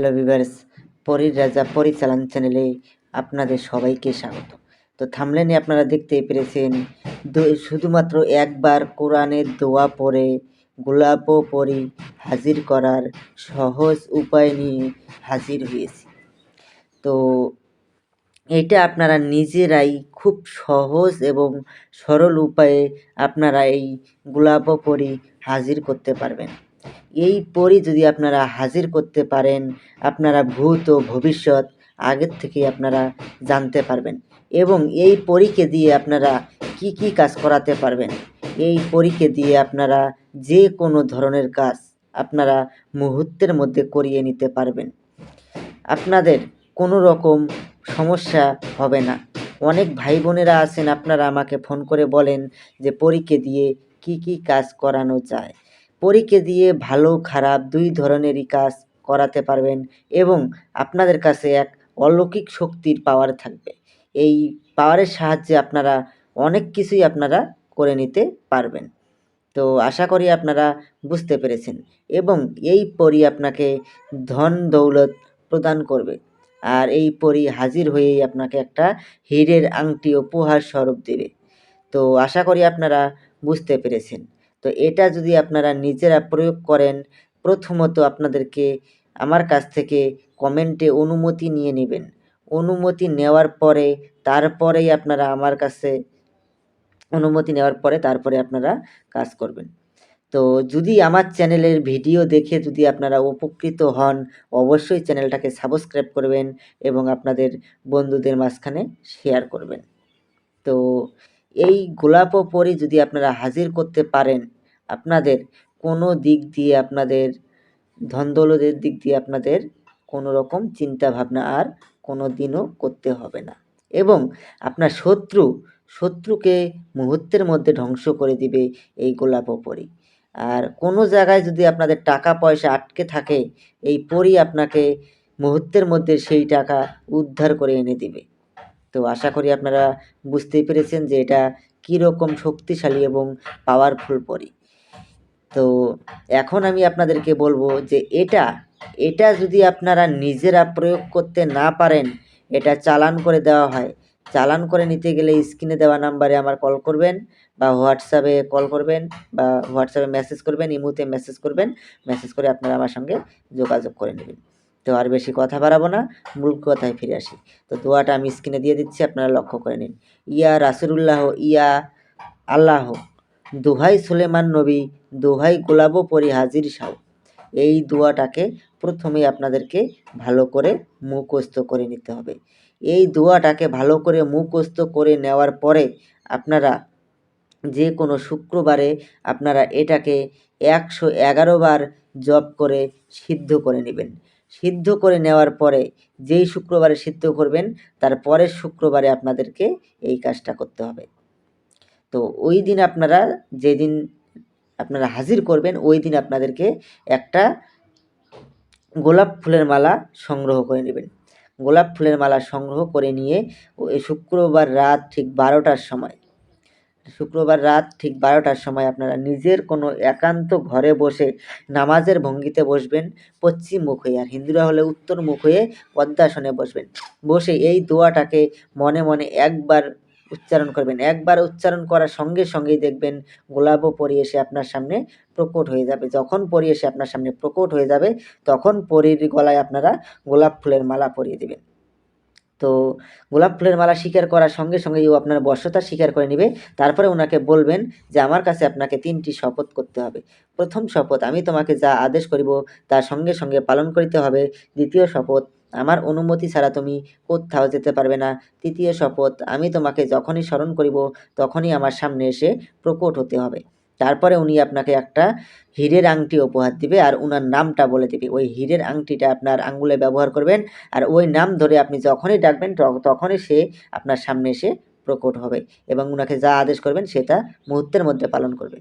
Hello viewers, পরীর রাজা পরিচালন চ্যানেলে আপনাদের সবাইকে স্বাগত। তো থাম্বনেলে আপনারা দেখতেই পেরেছেন, শুধুমাত্র একবার কোরআনের দোয়া পড়ে গোলাপ পরী হাজির করার সহজ উপায় নিয়ে হাজির হয়েছি। তো এটা আপনারা নিজেরাই খুব সহজ এবং সরল উপায়ে আপনারা এই গোলাপ পরী হাজির করতে পারবেন। এই পরী যদি আপনারা হাজির করতে পারেন, আপনারা ভূত ও ভবিষ্যৎ আগের থেকেই আপনারা জানতে পারবেন এবং এই পরীকে দিয়ে আপনারা কি কি কাজ করাতে পারবেন। এই পরীকে দিয়ে আপনারা যে কোনো ধরনের কাজ আপনারা মুহূর্তের মধ্যে করিয়ে নিতে পারবেন। আপনাদের কোনো রকম সমস্যা হবে না। অনেক ভাই বোনেরা আছেন, আপনারা আমাকে ফোন করে বলেন যে পরীকে দিয়ে কি কি কাজ করানো যায়। পরীকে দিয়ে ভালো খারাপ দুই ধরনেরই কাজ করাতে পারবেন এবং আপনাদের কাছে এক অলৌকিক শক্তির পাওয়ার থাকবে। এই পাওয়ারের সাহায্যে আপনারা অনেক কিছুই আপনারা করে নিতে পারবেন। তো আশা করি আপনারা বুঝতে পেরেছেন এবং এই পরী আপনাকে ধন দৌলত প্রদান করবে। আর এই পরী হাজির হয়েই আপনাকে একটা হীরের আংটি উপহার স্বরূপ দেবে। তো আশা করি আপনারা বুঝতে পেরেছেন। তো এটা যদি আপনারা নিজেরা প্রয়োগ করেন, প্রথমত আপনাদেরকে আমার কাছ থেকে কমেন্টে অনুমতি নিয়ে নেবেন। অনুমতি নেওয়ার পরে তারপরেই আপনারা আমার কাছে অনুমতি নেওয়ার পরে তারপরে আপনারা কাজ করবেন। তো যদি আমার চ্যানেলের ভিডিও দেখে যদি আপনারা উপকৃত হন, অবশ্যই চ্যানেলটাকে সাবস্ক্রাইব করবেন এবং আপনাদের বন্ধুদের মাঝখানে শেয়ার করবেন। তো এই গোলাপ পরী যদি আপনারা হাজির করতে পারেন, আপনাদের কোনো দিক দিয়ে আপনাদের ধন দৌলতের দিক দিয়ে আপনাদের কোনো রকম চিন্তা ভাবনা আর কোনো দিনও করতে হবে না এবং আপনার শত্রুকে মুহূর্তের মধ্যে ধ্বংস করে দিবে এই গোলাপ পরী। আর কোনো জায়গায় যদি আপনাদের টাকা পয়সা আটকে থাকে, এই পরী আপনাকে মুহূর্তের মধ্যে সেই টাকা উদ্ধার করে এনে দিবে। তো আশা করি আপনারা বুঝতেই পেরেছেন যে এটা কীরকম শক্তিশালী এবং পাওয়ারফুল পরী। তো এখন আমি আপনাদেরকে বলবো যে এটা যদি আপনারা নিজেরা প্রয়োগ করতে না পারেন, এটা চালান করে দেওয়া হয়। চালান করে নিতে গেলে স্ক্রিনে দেওয়া নাম্বারে আমার কল করবেন বা হোয়াটসঅ্যাপে কল করবেন বা হোয়াটসঅ্যাপে মেসেজ করবেন, ইমোতে মেসেজ করবেন। মেসেজ করে আপনারা আমার সঙ্গে যোগাযোগ করে নেবেন। তো আর বেশি কথা বাড়াবো না, মূল কথায় ফিরে আসি। তো দোয়াটা আমি স্ক্রিনে দিয়ে দিচ্ছি, আপনারা লক্ষ্য করে নিন। ইয়া রাসূলুল্লাহ, ইয়া আল্লাহ, দোহাই সুলেমান নবী, দোহাই গোলাপ পরী হাজির সাও। এই দোয়াটাকে প্রথমেই আপনাদেরকে ভালো করে মুখস্থ করে নিতে হবে। এই দোয়াটাকে ভালো করে মুখস্থ করে নেওয়ার পরে আপনারা যে কোনো শুক্রবারে আপনারা এটাকে 111 বার জপ করে সিদ্ধ করে নেবেন। সিদ্ধ করে নেওয়ার পরে যেই শুক্রবারে সিদ্ধ করবেন, তার পরের শুক্রবারে আপনাদেরকে এই কাজটা করতে হবে। তো ওই দিন আপনারা যেদিন আপনারা হাজির করবেন, ওই দিন আপনাদেরকে একটা গোলাপ ফুলের মালা সংগ্রহ করে নেবেন। গোলাপ ফুলের মালা সংগ্রহ করে নিয়ে ওই শুক্রবার রাত ঠিক 12টার সময় আপনারা নিজের কোনো একান্ত ঘরে বসে নামাজের ভঙ্গিতে বসবেন, পশ্চিম মুখ হয়ে। আর হিন্দুরা হলে উত্তর মুখ হয়ে পদ্মাসনে বসবেন। বসে এই দোয়াটাকে মনে মনে একবার উচ্চারণ করবেন। একবার উচ্চারণ করার সঙ্গে সঙ্গেই দেখবেন গোলাপ পরী এসে আপনার সামনে প্রকট হয়ে যাবে। যখন পরী এসে আপনার সামনে প্রকট হয়ে যাবে, তখন পরীর গলায় আপনারা গোলাপ ফুলের মালা পরিয়ে দেবেন। তো গোলাপ ফুলের মালা স্বীকার করার সঙ্গে সঙ্গেই ও আপনার বশ্যতা স্বীকার করে নেবে। তারপরে ওনাকে বলবেন যে আমার কাছে আপনাকে 3টি শপথ করতে হবে। প্রথম শপথ, আমি তোমাকে যা আদেশ করিব তার সঙ্গে সঙ্গে পালন করিতে হবে। দ্বিতীয় শপথ, আমার অনুমতি ছাড়া তুমি কোত্থাও যেতে পারবে না। তৃতীয় শপথ, আমি তোমাকে যখনই স্মরণ করিব তখনই আমার সামনে এসে প্রকট হতে হবে। তারপরে উনি আপনাকে একটা হীরের আংটি উপহার দিবে আর উনার নামটা বলে দিবে। ওই হীরের আংটিটা আপনার আঙ্গুলে ব্যবহার করবেন আর ওই নাম ধরে আপনি যখনই ডাকবেন তখনই সে আপনার সামনে এসে প্রকট হবে এবং উনাকে যা আদেশ করবেন সে তা মুহূর্তের মধ্যে পালন করবে।